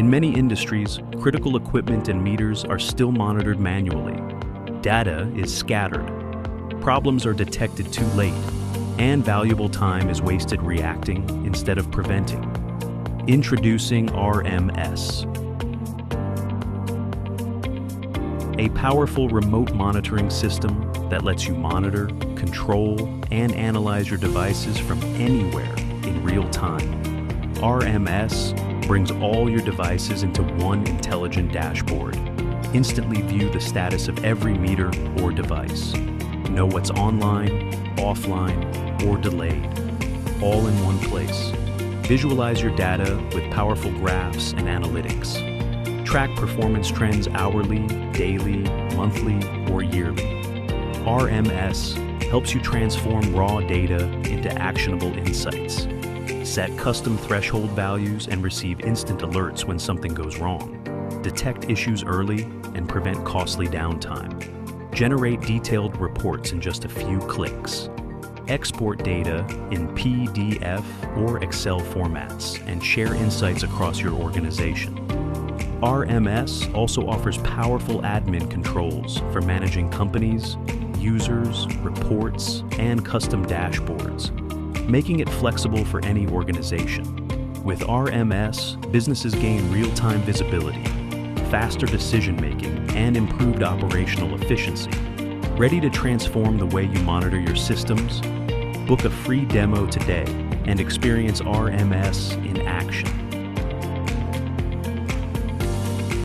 In many industries, critical equipment and meters are still monitored manually. Data is scattered. Problems are detected too late, and valuable time is wasted reacting instead of preventing. Introducing RMS, a powerful remote monitoring system that lets you monitor, control, and analyze your devices from anywhere in real time. RMS brings all your devices into one intelligent dashboard. Instantly view the status of every meter or device. Know what's online, offline, or delayed, all in one place. Visualize your data with powerful graphs and analytics. Track performance trends hourly, daily, monthly, or yearly. RMS helps you transform raw data into actionable insights. Set custom threshold values and receive instant alerts when something goes wrong. Detect issues early and prevent costly downtime. Generate detailed reports in just a few clicks. Export data in PDF or Excel formats and share insights across your organization. RMS also offers powerful admin controls for managing companies, users, reports, and custom dashboards, making it flexible for any organization. With RMS, businesses gain real-time visibility, faster decision-making, and improved operational efficiency. Ready to transform the way you monitor your systems? Book a free demo today and experience RMS in action.